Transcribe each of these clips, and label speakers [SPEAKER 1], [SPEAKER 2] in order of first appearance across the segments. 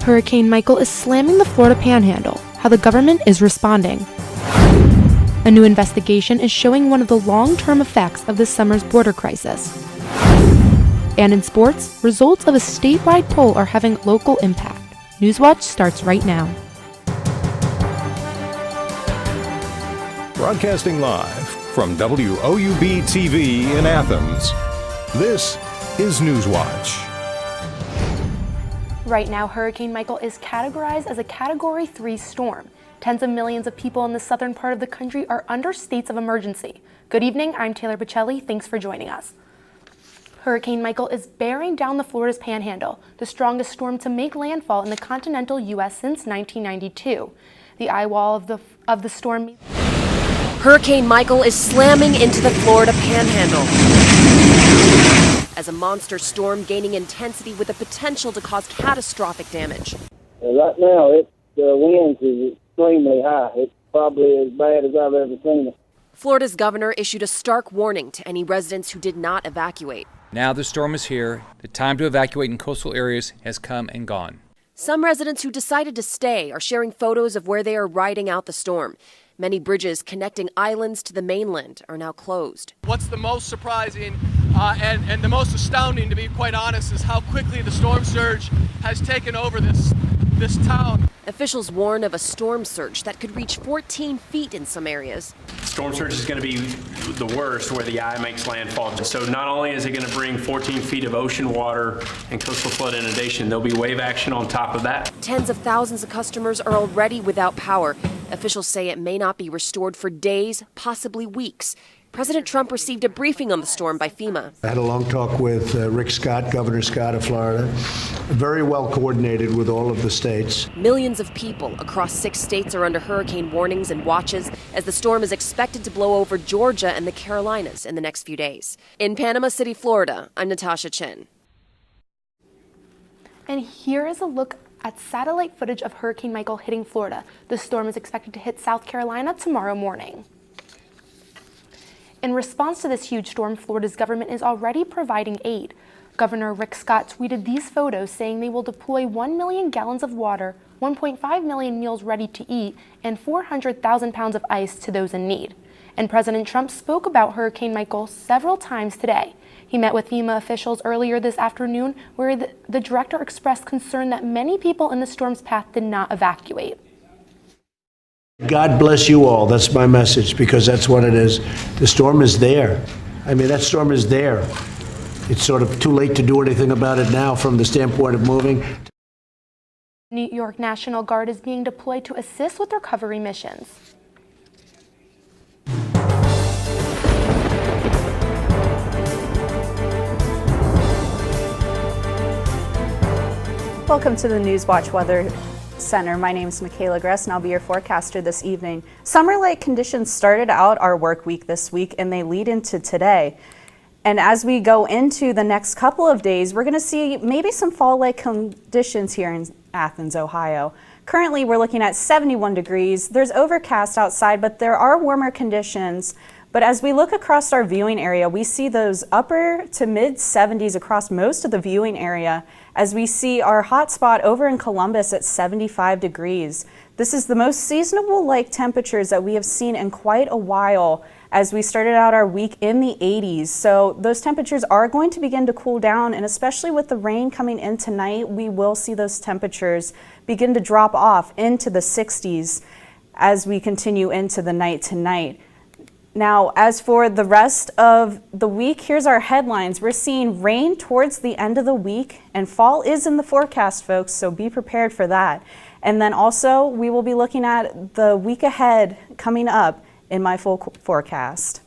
[SPEAKER 1] Hurricane Michael is slamming the Florida Panhandle, how the government is responding. A new investigation is showing one of the long-term effects of this summer's border crisis. And in sports, results of a statewide poll are having local impact. Newswatch starts right now.
[SPEAKER 2] Broadcasting live from WOUB TV in Athens, this is Newswatch.
[SPEAKER 1] Right now, Hurricane Michael is categorized as a Category 3 storm. Tens of millions of people in the southern part of the country are under states of emergency. Good evening, I'm Taylor Bocelli. Thanks for joining us. Hurricane Michael is bearing down the Florida's Panhandle, the strongest storm to make landfall in the continental U.S. since 1992. The eye wall of the storm.
[SPEAKER 3] Hurricane Michael is slamming into the Florida Panhandle as a monster storm gaining intensity with the potential to cause catastrophic damage.
[SPEAKER 4] Right now, the winds is extremely high. It's probably as bad as I've ever seen it.
[SPEAKER 3] Florida's governor issued a stark warning to any residents who did not evacuate.
[SPEAKER 5] Now the storm is here. The time to evacuate in coastal areas has come and gone.
[SPEAKER 3] Some residents who decided to stay are sharing photos of where they are riding out the storm. Many bridges connecting islands to the mainland are now closed.
[SPEAKER 6] What's the most surprising and the most astounding, to be quite honest, is how quickly the storm surge has taken over this town.
[SPEAKER 3] Officials warn of a storm surge that could reach 14 feet in some areas.
[SPEAKER 7] Storm surge is going to be the worst where the eye makes landfall. So not only is it going to bring 14 feet of ocean water and coastal flood inundation, there'll be wave action on top of that.
[SPEAKER 3] Tens of thousands of customers are already without power. Officials say it may not be restored for days, possibly weeks. President Trump received a briefing on the storm by FEMA.
[SPEAKER 8] I had a long talk with Rick Scott, Governor Scott of Florida. Very well coordinated with all of the states.
[SPEAKER 3] Millions of people across 6 states are under hurricane warnings and watches as the storm is expected to blow over Georgia and the Carolinas in the next few days. In Panama City, Florida, I'm Natasha Chen.
[SPEAKER 1] And here is a look at satellite footage of Hurricane Michael hitting Florida. The storm is expected to hit South Carolina tomorrow morning. In response to this huge storm, Florida's government is already providing aid. Governor Rick Scott tweeted these photos saying they will deploy 1 million gallons of water, 1.5 million meals ready to eat, and 400,000 pounds of ice to those in need. And President Trump spoke about Hurricane Michael several times today. He met with FEMA officials earlier this afternoon, where the director expressed concern that many people in the storm's path did not evacuate.
[SPEAKER 8] God bless you all. That's my message, because that's what it is. The storm is there. I mean, that storm is there. It's sort of too late to do anything about it now from the standpoint of moving.
[SPEAKER 1] New York National Guard is being deployed to assist with recovery missions.
[SPEAKER 9] Welcome to the Newswatch Weather Center. My name is Michaela Gress and I'll be your forecaster this evening. Summer-like conditions started out our work week this week and they lead into today. And as we go into the next couple of days, we're going to see maybe some fall-like conditions here in Athens, Ohio. Currently, we're looking at 71 degrees. There's overcast outside, but there are warmer conditions. But as we look across our viewing area, we see those upper to mid 70s across most of the viewing area, as we see our hot spot over in Columbus at 75 degrees. This is the most seasonable-like temperatures that we have seen in quite a while as we started out our week in the 80s. So those temperatures are going to begin to cool down, and especially with the rain coming in tonight, we will see those temperatures begin to drop off into the 60s as we continue into the night tonight. Now, as for the rest of the week, here's our headlines. We're seeing rain towards the end of the week, and fall is in the forecast, folks, so be prepared for that. And then also, we will be looking at the week ahead coming up in my full forecast.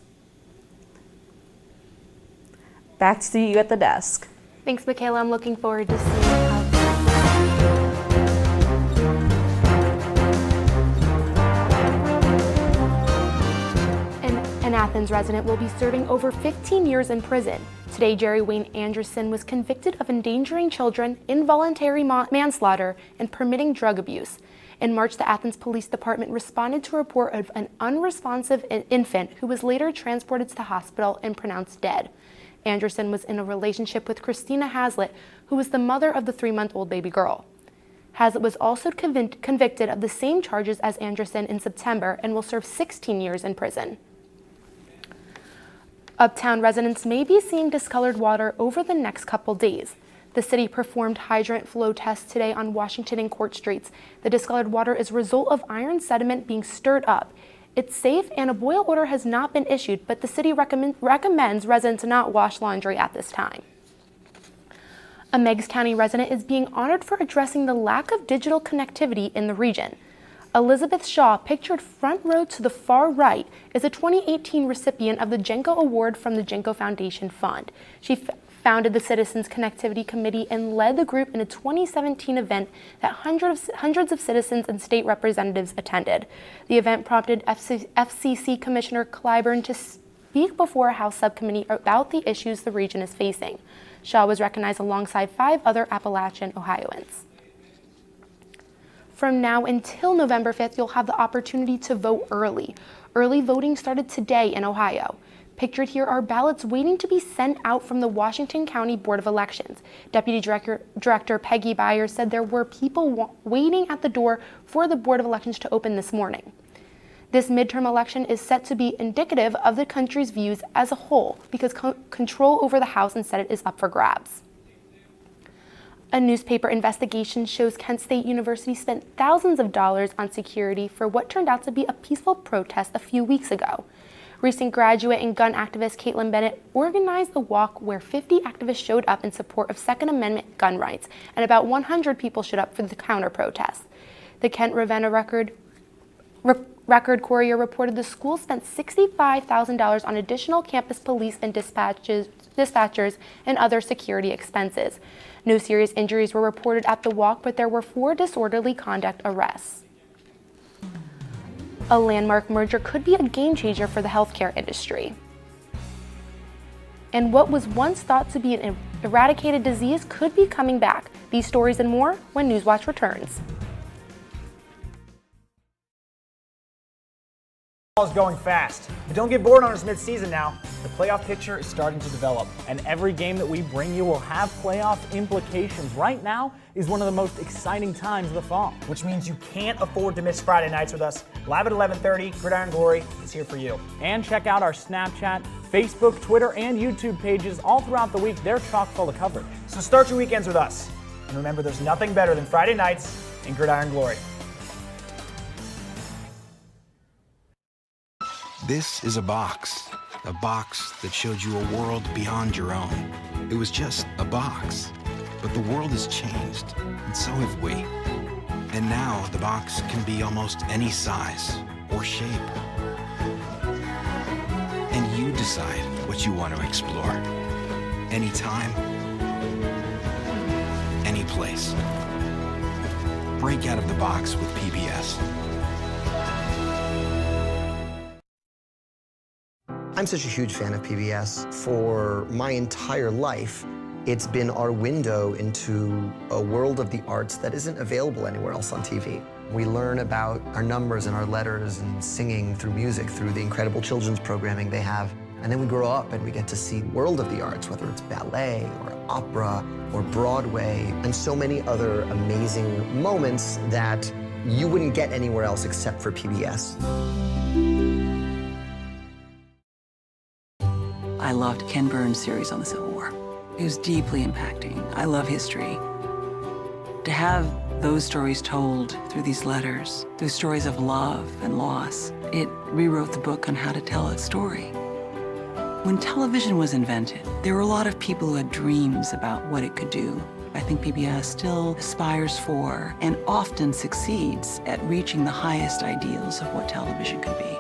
[SPEAKER 9] Back to you at the desk.
[SPEAKER 1] Thanks, Michaela. I'm looking forward to seeing how. An Athens resident will be serving over 15 years in prison. Today, Jerry Wayne Anderson was convicted of endangering children, involuntary manslaughter, and permitting drug abuse. In March, the Athens Police Department responded to a report of an unresponsive infant who was later transported to the hospital and pronounced dead. Anderson was in a relationship with Christina Haslett, who was the mother of the 3-month-old baby girl. Hazlitt was also convicted of the same charges as Anderson in September and will serve 16 years in prison. Uptown residents may be seeing discolored water over the next couple days. The city performed hydrant flow tests today on Washington and Court Streets. The discolored water is a result of iron sediment being stirred up. It's safe and a boil order has not been issued, but the city recommends residents not wash laundry at this time. A Meigs County resident is being honored for addressing the lack of digital connectivity in the region. Elizabeth Shaw, pictured front row to the far right, is a 2018 recipient of the Jenko Award from the Jenko Foundation Fund. She founded the Citizens Connectivity Committee and led the group in a 2017 event that hundreds of citizens and state representatives attended. The event prompted FCC Commissioner Clyburn to speak before a House subcommittee about the issues the region is facing. Shaw was recognized alongside 5 other Appalachian Ohioans. From now until November 5th, you'll have the opportunity to vote early. Early voting started today in Ohio. Pictured here are ballots waiting to be sent out from the Washington County Board of Elections. Deputy Director Peggy Byers said there were people waiting at the door for the Board of Elections to open this morning. This midterm election is set to be indicative of the country's views as a whole because control over the House and Senate is up for grabs. A newspaper investigation shows Kent State University spent thousands of dollars on security for what turned out to be a peaceful protest a few weeks ago. Recent graduate and gun activist Caitlin Bennett organized a walk where 50 activists showed up in support of Second Amendment gun rights, and about 100 people showed up for the counter-protest. The Kent Ravenna Record Courier reported the school spent $65,000 on additional campus police and dispatchers and other security expenses. No serious injuries were reported at the walk, but there were 4 disorderly conduct arrests. A landmark merger could be a game changer for the healthcare industry. And what was once thought to be an eradicated disease could be coming back. These stories and more when Newswatch returns.
[SPEAKER 10] Is going fast, but don't get bored on us mid-season now. The playoff picture is starting to develop, and every game that we bring you will have playoff implications. Right now is one of the most exciting times of the fall, which means you can't afford to miss Friday nights with us. Live at 11:30, Gridiron Glory is here for you. And check out our Snapchat, Facebook, Twitter, and YouTube pages all throughout the week. They're chock full of coverage. So start your weekends with us, and remember, there's nothing better than Friday nights in Gridiron Glory.
[SPEAKER 11] This is a box that showed you a world beyond your own. It was just a box, but the world has changed, and so have we. And now the box can be almost any size or shape. And you decide what you want to explore. Anytime, any place. Break out of the box with PBS.
[SPEAKER 12] I'm such a huge fan of PBS. For my entire life, it's been our window into a world of the arts that isn't available anywhere else on TV. We learn about our numbers and our letters and singing through music, through the incredible children's programming they have. And then we grow up and we get to see the world of the arts, whether it's ballet or opera or Broadway, and so many other amazing moments that you wouldn't get anywhere else except for PBS.
[SPEAKER 13] I loved Ken Burns' series on the Civil War. It was deeply impacting. I love history. To have those stories told through these letters, through stories of love and loss, it rewrote the book on how to tell its story. When television was invented, there were a lot of people who had dreams about what it could do. I think PBS still aspires for and often succeeds at reaching the highest ideals of what television could be.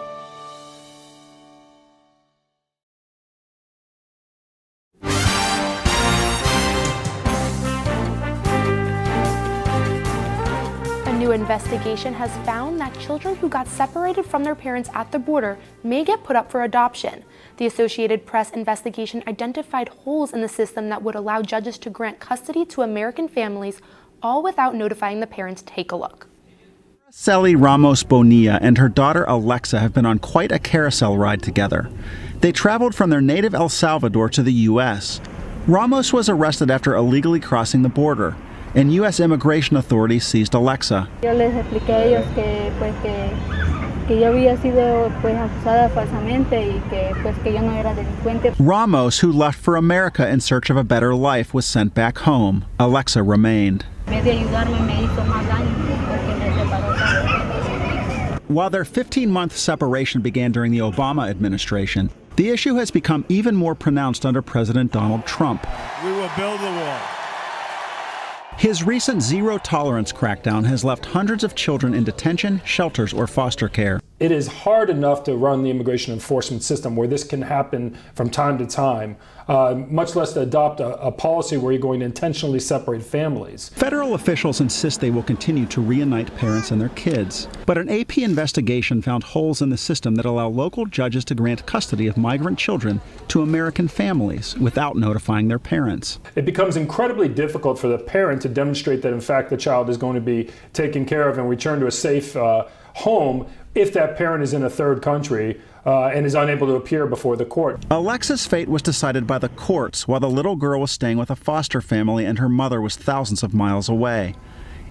[SPEAKER 1] New investigation has found that children who got separated from their parents at the border may get put up for adoption. The Associated Press investigation identified holes in the system that would allow judges to grant custody to American families, all without notifying the parents. Take a look.
[SPEAKER 14] Araceli Ramos Bonilla and her daughter Alexa have been on quite a carousel ride together. They traveled from their native El Salvador to the U.S. Ramos was arrested after illegally crossing the border. and U.S. immigration authorities seized Alexa.
[SPEAKER 15] Yo les expliqué a ellos que yo había sido acusada falsamente y que yo no era delincuente.
[SPEAKER 14] Ramos, who left for America in search of a better life, was sent back home. Alexa remained. While their 15-month separation began during the Obama administration, the issue has become even more pronounced under President Donald Trump.
[SPEAKER 16] We will build the wall.
[SPEAKER 14] His recent zero-tolerance crackdown has left hundreds of children in detention, shelters, or foster care.
[SPEAKER 17] It is hard enough to run the immigration enforcement system where this can happen from time to time, much less to adopt a policy where you're going to intentionally separate families.
[SPEAKER 14] Federal officials insist they will continue to reunite parents and their kids. But an AP investigation found holes in the system that allow local judges to grant custody of migrant children to American families without notifying their parents.
[SPEAKER 17] It becomes incredibly difficult for the parent to demonstrate that, in fact, the child is going to be taken care of and returned to a safe home if that parent is in a third country and is unable to appear before the court.
[SPEAKER 14] Alexa's fate was decided by the courts while the little girl was staying with a foster family and her mother was thousands of miles away.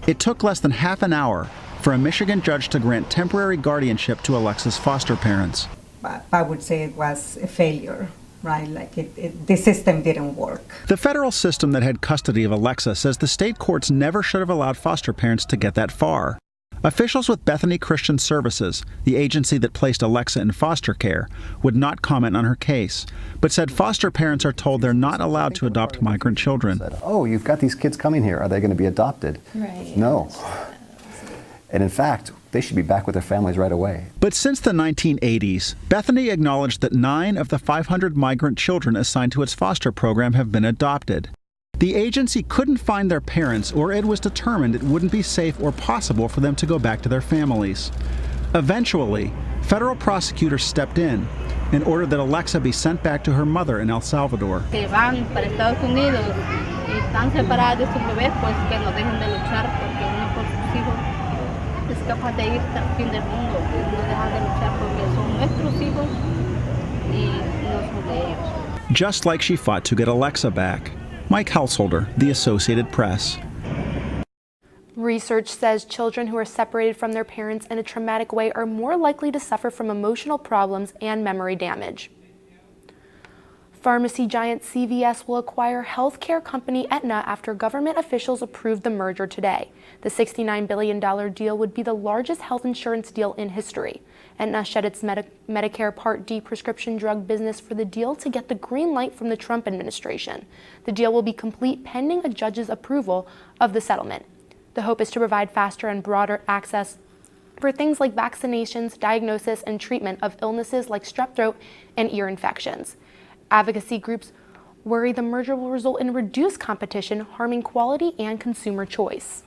[SPEAKER 14] It took less than half an hour for a Michigan judge to grant temporary guardianship to Alexa's foster parents.
[SPEAKER 18] I would say it was a failure. Right, like the system didn't work.
[SPEAKER 14] The federal system that had custody of Alexa says the state courts never should have allowed foster parents to get that far. Officials with Bethany Christian Services, the agency that placed Alexa in foster care, would not comment on her case, but said foster parents are told they're not allowed to adopt migrant children.
[SPEAKER 19] Oh, you've got these kids coming here. Are they going to be adopted?
[SPEAKER 15] Right.
[SPEAKER 19] No. And in fact, they should be back with their families right away.
[SPEAKER 14] But since the 1980s, Bethany acknowledged that 9 of the 500 migrant children assigned to its foster program have been adopted. The agency couldn't find their parents, or it was determined it wouldn't be safe or possible for them to go back to their families. Eventually, federal prosecutors stepped in and ordered that Alexa be sent back to her mother in El Salvador.
[SPEAKER 15] Que van para Estados Unidos y están separadas de sus bebés, pues que no dejen de luchar porque uno por sus hijos es capaz de ir hasta el fin del mundo, no dejan de luchar porque son nuestros hijos y no son de ellos.
[SPEAKER 14] Just like she fought to get Alexa back. Mike Householder, The Associated Press.
[SPEAKER 1] Research says children who are separated from their parents in a traumatic way are more likely to suffer from emotional problems and memory damage. Pharmacy giant CVS will acquire healthcare company Aetna after government officials approved the merger today. The $69 billion deal would be the largest health insurance deal in history. Aetna shed its Medicare Part D prescription drug business for the deal to get the green light from the Trump administration. The deal will be complete pending a judge's approval of the settlement. The hope is to provide faster and broader access for things like vaccinations, diagnosis, and treatment of illnesses like strep throat and ear infections. Advocacy groups worry the merger will result in reduced competition, harming quality and consumer choice.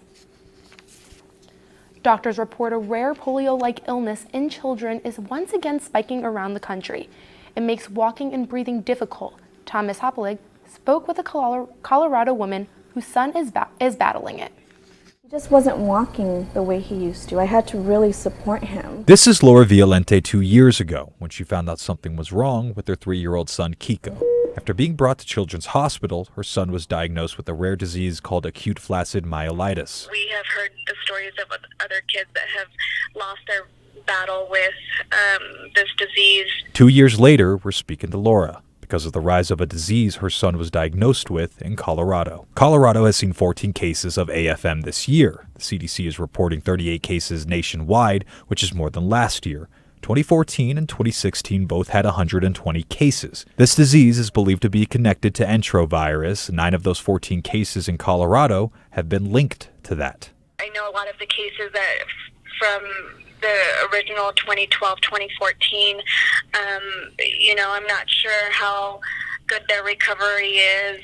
[SPEAKER 1] Doctors report a rare polio-like illness in children is once again spiking around the country. It makes walking and breathing difficult. Thomas Hopelig spoke with a Colorado woman whose son is battling it.
[SPEAKER 20] He just wasn't walking the way he used to. I had to really support him.
[SPEAKER 21] This is Laura Violente 2 years ago when she found out something was wrong with her 3-year-old son Kiko. After being brought to Children's Hospital, her son was diagnosed with a rare disease called acute flaccid myelitis.
[SPEAKER 22] We have heard the stories of other kids that have lost their battle with this disease.
[SPEAKER 21] 2 years later, we're speaking to Laura because of the rise of a disease her son was diagnosed with in Colorado. Colorado has seen 14 cases of AFM this year. The CDC is reporting 38 cases nationwide, which is more than last year. 2014 and 2016 both had 120 cases. This disease is believed to be connected to enterovirus. 9 of those 14 cases in Colorado have been linked to that.
[SPEAKER 22] I know a lot of the cases that from the original 2012, 2014, I'm not sure how good their recovery is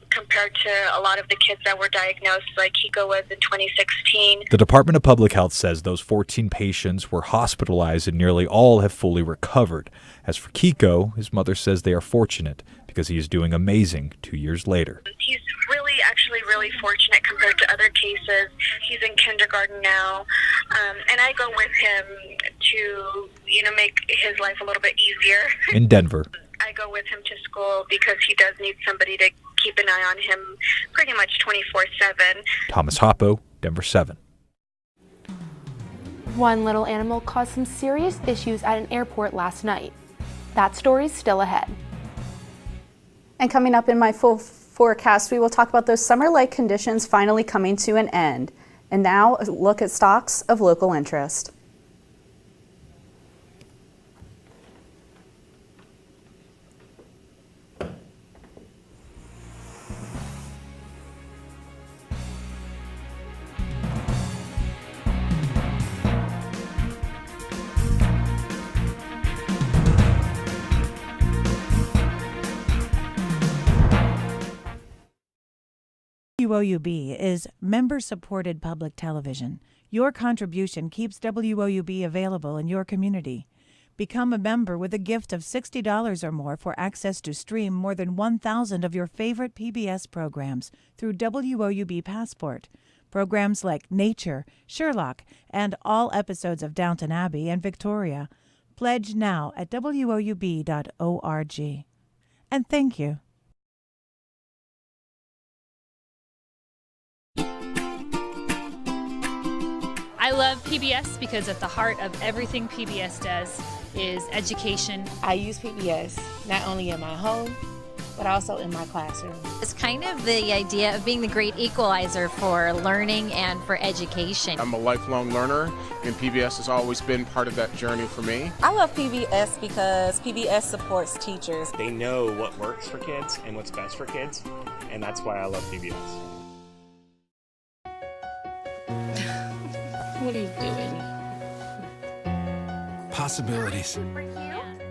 [SPEAKER 22] compared to a lot of the kids that were diagnosed like Kiko was in 2016.
[SPEAKER 21] The Department of Public Health says those 14 patients were hospitalized and nearly all have fully recovered. As for Kiko, his mother says they are fortunate because he is doing amazing 2 years later.
[SPEAKER 22] He's really fortunate compared to other cases. He's in kindergarten now, and I go with him to, make his life a little bit easier.
[SPEAKER 21] In Denver.
[SPEAKER 22] I go with him to school because he does need somebody to keep an eye on him pretty much 24/7.
[SPEAKER 21] Thomas Hoppo, Denver 7.
[SPEAKER 1] One little animal caused some serious issues at an airport last night. That story's still ahead.
[SPEAKER 9] And coming up in my full forecast, we will talk about those summer-like conditions finally coming to an end. And now a look at stocks of local interest.
[SPEAKER 2] WOUB is member-supported public television. Your contribution keeps WOUB available in your community. Become a member with a gift of $60 or more for access to stream more than 1,000 of your favorite PBS programs through WOUB Passport. Programs like Nature, Sherlock, and all episodes of Downton Abbey and Victoria. Pledge now at WOUB.org. And thank you.
[SPEAKER 16] I love PBS because at the heart of everything PBS does is education.
[SPEAKER 23] I use PBS not only in my home, but also in my classroom.
[SPEAKER 24] It's kind of the idea of being the great equalizer for learning and for education.
[SPEAKER 25] I'm a lifelong learner, and PBS has always been part of that journey for me.
[SPEAKER 26] I love PBS because PBS supports teachers.
[SPEAKER 27] They know what works for kids and what's best for kids, and that's why I love PBS.
[SPEAKER 23] What are you doing?
[SPEAKER 11] Possibilities.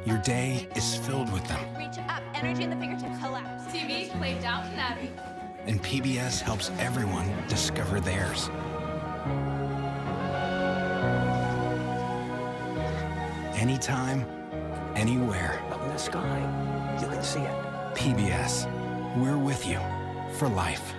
[SPEAKER 11] Your day is filled with them.
[SPEAKER 28] Reach up, energy in the fingertips, collapse. TV, play Downton Abbey.
[SPEAKER 11] And PBS helps everyone discover theirs. Anytime, anywhere.
[SPEAKER 29] Up in the sky, you can see it.
[SPEAKER 11] PBS, we're with you for life.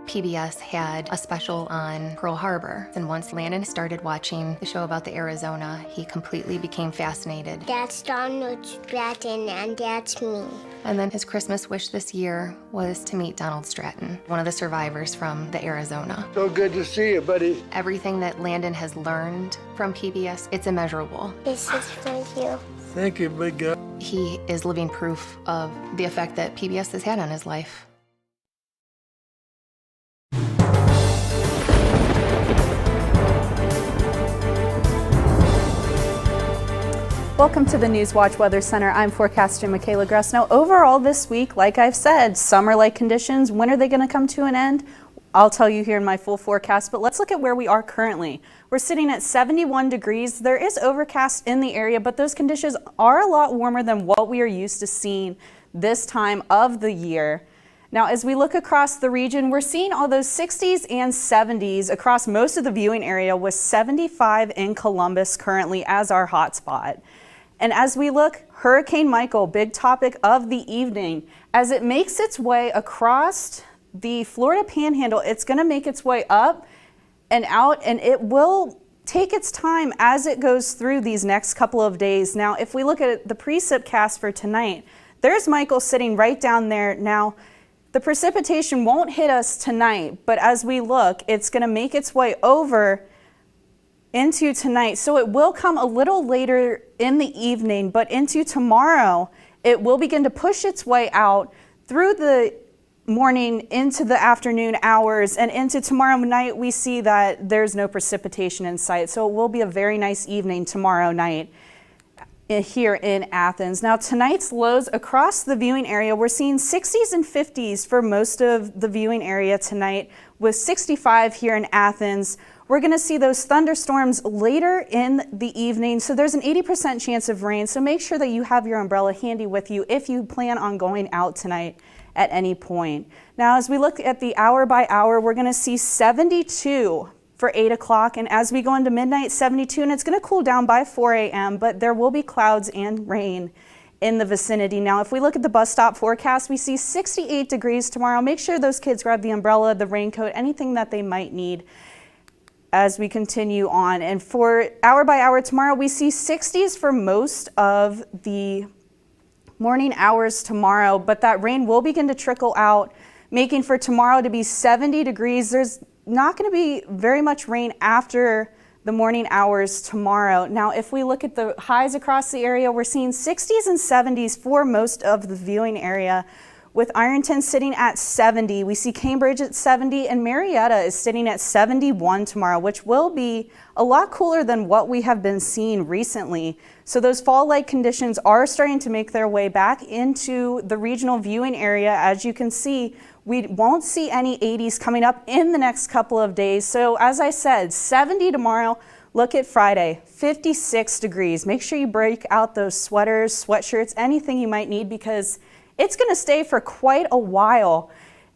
[SPEAKER 30] PBS had a special on Pearl Harbor, and once Landon started watching the show about the Arizona, he completely became fascinated.
[SPEAKER 31] That's Donald Stratton, and that's me.
[SPEAKER 30] And then his Christmas wish this year was to meet Donald Stratton, one of the survivors from the Arizona.
[SPEAKER 32] So good to see you, buddy.
[SPEAKER 30] Everything that Landon has learned from PBS, it's immeasurable.
[SPEAKER 31] This is for you.
[SPEAKER 32] Thank you, big guy.
[SPEAKER 30] He is living proof of the effect that PBS has had on his life.
[SPEAKER 9] Welcome to the Newswatch Weather Center. I'm forecaster Michaela Gress. Now, overall this week, like I've said, summer-like conditions. When are they going to come to an end? I'll tell you here in my full forecast, but let's look at where we are currently. We're sitting at 71 degrees. There is overcast in the area, but those conditions are a lot warmer than what we are used to seeing this time of the year. Now, as we look across the region, we're seeing all those 60s and 70s across most of the viewing area, with 75 in Columbus currently as our hotspot. And as we look, Hurricane Michael, big topic of the evening, as it makes its way across the Florida Panhandle, it's going to make its way up and out, and it will take its time as it goes through these next couple of days. Now, if we look at the precipcast for tonight, there's Michael sitting right down there. Now, the precipitation won't hit us tonight, but as we look, it's going to make its way over into tonight. So it will come a little later in the evening, but into tomorrow, it will begin to push its way out through the morning into the afternoon hours, and into tomorrow night, we see that there's no precipitation in sight. So it will be a very nice evening tomorrow night here in Athens. Now, tonight's lows across the viewing area, we're seeing 60s and 50s for most of the viewing area tonight, with 65 here in Athens. We're going to see those thunderstorms later in the evening, so there's an 80% chance of rain, so make sure that you have your umbrella handy with you if you plan on going out tonight at any point. Now, as we look at the hour by hour, we're going to see 72 for 8 o'clock, and as we go into midnight, 72, and it's going to cool down by 4 a.m., but there will be clouds and rain in the vicinity. Now, if we look at the bus stop forecast, we see 68 degrees tomorrow. Make sure those kids grab the umbrella, the raincoat, anything that they might need as we continue on. And for hour by hour tomorrow, we see 60s for most of the morning hours tomorrow, but that rain will begin to trickle out, making for tomorrow to be 70 degrees. There's not going to be very much rain after the morning hours tomorrow. Now, if we look at the highs across the area, we're seeing 60s and 70s for most of the viewing area, with Ironton sitting at 70. We see Cambridge at 70, and Marietta is sitting at 71 tomorrow, which will be a lot cooler than what we have been seeing recently. So those fall-like conditions are starting to make their way back into the regional viewing area. As you can see, we won't see any 80s coming up in the next couple of days. So as I said, 70 tomorrow. Look at Friday, 56 degrees. Make sure you break out those sweaters, sweatshirts, anything you might need, because it's going to stay for quite a while.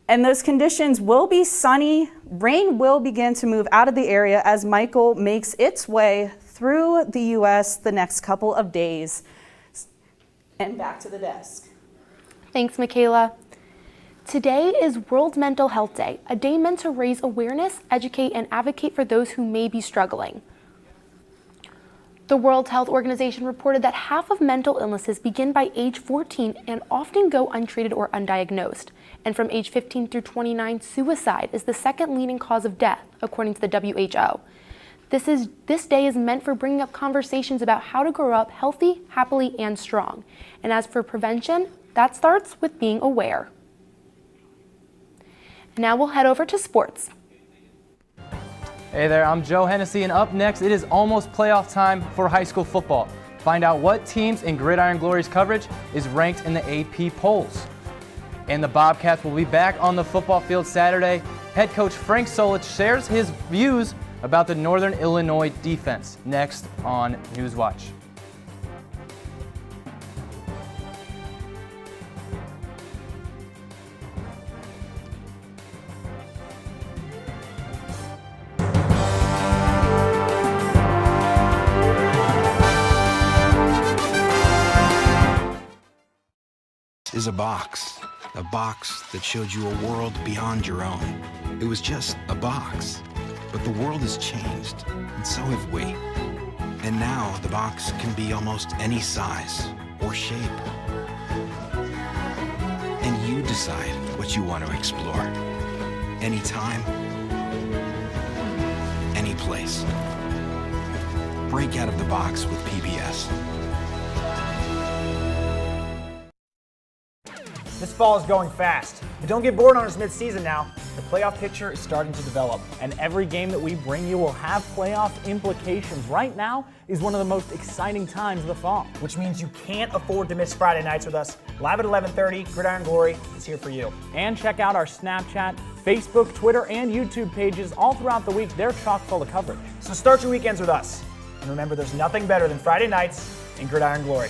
[SPEAKER 9] And those conditions will be sunny. Rain will begin to move out of the area as Michael makes its way through the U.S. the next couple of days. And back to the desk.
[SPEAKER 1] Thanks, Michaela. Today is World Mental Health Day, a day meant to raise awareness, educate, and advocate for those who may be struggling. The World Health Organization reported that half of mental illnesses begin by age 14 and often go untreated or undiagnosed. And from age 15 through 29, suicide is the second leading cause of death, according to the WHO. This day is meant for bringing up conversations about how to grow up healthy, happily, and strong. And as for prevention, that starts with being aware. Now we'll head over to sports.
[SPEAKER 3] Hey there, I'm Joe Hennessy, and up next, it is almost playoff time for high school football. Find out what teams in Gridiron Glory's coverage is ranked in the AP polls. And the Bobcats will be back on the football field Saturday. Head coach Frank Solich shares his views about the Northern Illinois defense next on Newswatch.
[SPEAKER 11] Is a box that showed you a world beyond your own. It was just a box, but the world has changed, and so have we. And now the box can be almost any size or shape. And you decide what you want to explore. Anytime, any place. Break out of the box with PBS.
[SPEAKER 4] This fall is going fast, but don't get bored on us mid-season now. The playoff picture is starting to develop, and every game that we bring you will have playoff implications. Right now is one of the most exciting times of the fall.
[SPEAKER 5] Which means you can't afford to miss Friday nights with us. Live at 11:30, Gridiron Glory is here for you.
[SPEAKER 4] And check out our Snapchat, Facebook, Twitter, and YouTube pages all throughout the week. They're chock full of coverage.
[SPEAKER 5] So start your weekends with us. And remember, there's nothing better than Friday nights in Gridiron Glory.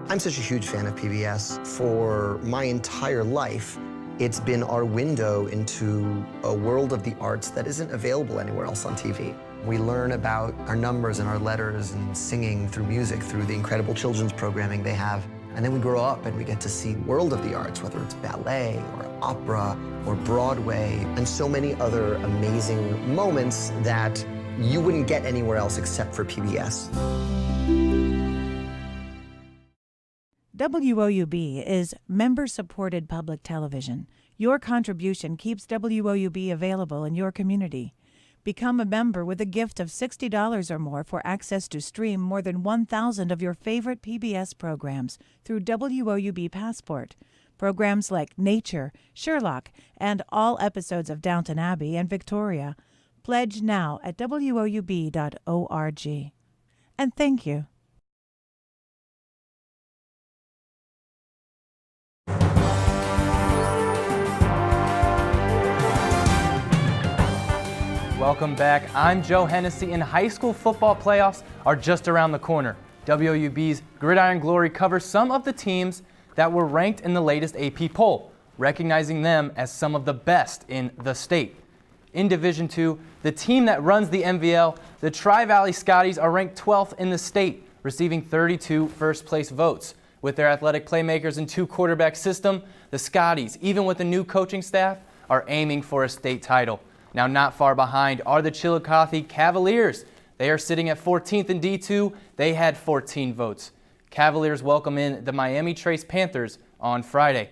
[SPEAKER 6] I'm such a huge fan of PBS. For my entire life, it's been our window into a world of the arts that isn't available anywhere else on TV. We learn about our numbers and our letters and singing through music, through the incredible children's programming they have. And then we grow up and we get to see world of the arts, whether it's ballet or opera or Broadway, and so many other amazing moments that you wouldn't get anywhere else except for PBS.
[SPEAKER 2] WOUB is member-supported public television. Your contribution keeps WOUB available in your community. Become a member with a gift of $60 or more for access to stream more than 1,000 of your favorite PBS programs through WOUB Passport. Programs like Nature, Sherlock, and all episodes of Downton Abbey and Victoria. Pledge now at WOUB.org. And thank you.
[SPEAKER 3] Welcome back. I'm Joe Hennessy, and high school football playoffs are just around the corner. WOUB's Gridiron Glory covers some of the teams that were ranked in the latest AP poll, recognizing them as some of the best in the state. In Division II, the team that runs the MVL, the Tri-Valley Scotties, are ranked 12th in the state, receiving 32 first-place votes. With their athletic playmakers and two-quarterback system, the Scotties, even with the new coaching staff, are aiming for a state title. Now, not far behind are the Chillicothe Cavaliers. They are sitting at 14th in D2. They had 14 votes. Cavaliers welcome in the Miami Trace Panthers on Friday.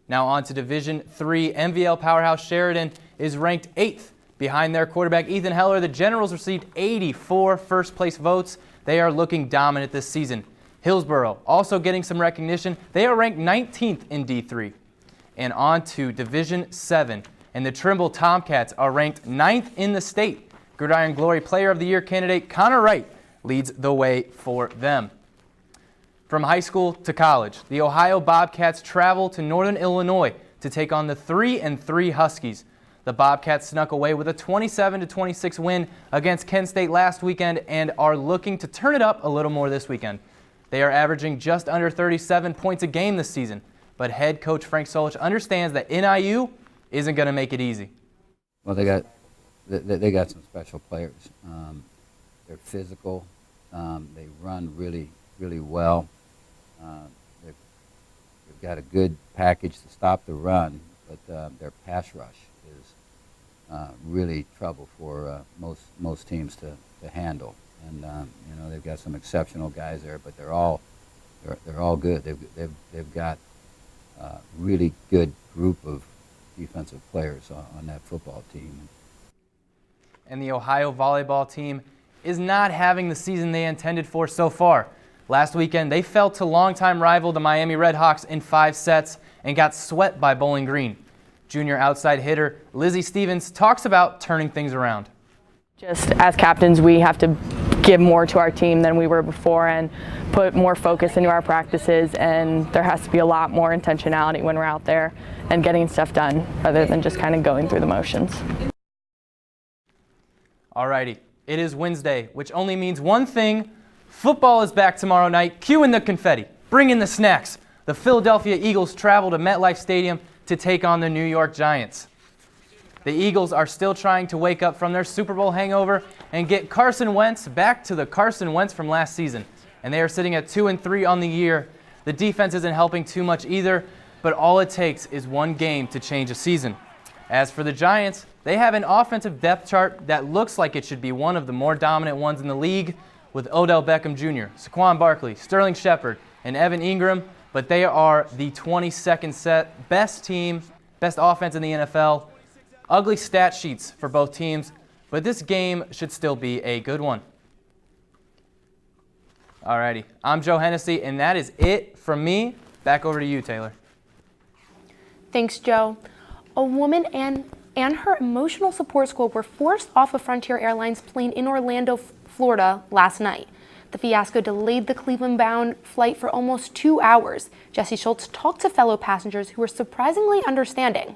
[SPEAKER 3] Now on to Division III. MVL powerhouse Sheridan is ranked 8th. Behind their quarterback Ethan Heller, the Generals received 84 first-place votes. They are looking dominant this season. Hillsborough also getting some recognition. They are ranked 19th in D3. And on to Division VII. And the Trimble Tomcats are ranked 9th in the state. Gridiron Glory Player of the Year candidate Connor Wright leads the way for them. From high school to college, the Ohio Bobcats travel to Northern Illinois to take on the 3-3 Huskies. The Bobcats snuck away with a 27-26 win against Kent State last weekend and are looking to turn it up a little more this weekend. They are averaging just under 37 points a game this season, but head coach Frank Solich understands that NIU isn't going to make it easy.
[SPEAKER 7] Well, they got some special players. They're physical. They run really well. They've got a good package to stop the run, but their pass rush is really trouble for most teams to handle. And they've got some exceptional guys there, but they're all good. They've got a really good group of defensive players on that football team.
[SPEAKER 3] And the Ohio volleyball team is not having the season they intended for so far. Last weekend, they fell to longtime rival the Miami Redhawks in 5 sets and got swept by Bowling Green. Junior outside hitter Lizzie Stevens talks about turning things around.
[SPEAKER 8] Just as captains, we have to give more to our team than we were before and put more focus into our practices, and there has to be a lot more intentionality when we're out there and getting stuff done rather than just kind of going through the motions.
[SPEAKER 3] Alrighty, it is Wednesday, which only means one thing. Football is back tomorrow night. Cue in the confetti. Bring in the snacks. The Philadelphia Eagles travel to MetLife Stadium to take on the New York Giants. The Eagles are still trying to wake up from their Super Bowl hangover and get Carson Wentz back to the Carson Wentz from last season. And they are sitting at 2-3 on the year. The defense isn't helping too much either, but all it takes is one game to change a season. As for the Giants, they have an offensive depth chart that looks like it should be one of the more dominant ones in the league, with Odell Beckham Jr., Saquon Barkley, Sterling Shepard, and Evan Ingram, but they are the 22nd best team, best offense in the NFL. Ugly stat sheets for both teams, but this game should still be a good one. Alrighty, I'm Joe Hennessy, and that is it from me. Back over to you, Taylor.
[SPEAKER 1] Thanks, Joe. A woman and her emotional support squad were forced off a Frontier Airlines plane in Orlando, Florida last night. The fiasco delayed the Cleveland-bound flight for almost 2 hours. Jesse Schultz talked to fellow passengers who were surprisingly understanding.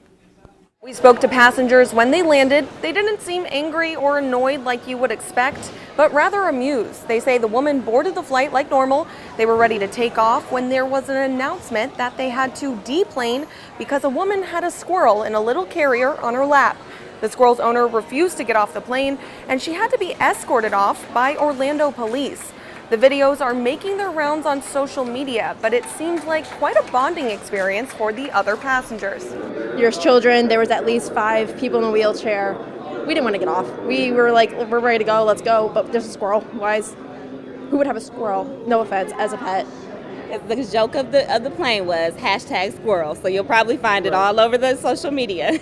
[SPEAKER 10] We spoke to passengers when they landed. They didn't seem angry or annoyed like you would expect, but rather amused. They say the woman boarded the flight like normal. They were ready to take off when there was an announcement that they had to deplane because a woman had a squirrel in a little carrier on her lap. The squirrel's owner refused to get off the plane, and she had to be escorted off by Orlando police. The videos are making their rounds on social media, but it seemed like quite a bonding experience for the other passengers.
[SPEAKER 12] There's children, there was at least 5 people in a wheelchair. We didn't want to get off. We were like, we're ready to go, let's go, but there's a squirrel. Who would have a squirrel, no offense, as a pet?
[SPEAKER 13] The joke of the plane was #squirrel, so you'll probably find it all over the social media.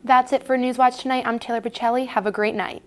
[SPEAKER 1] That's it for Newswatch tonight. I'm Taylor Pacelli. Have a great night.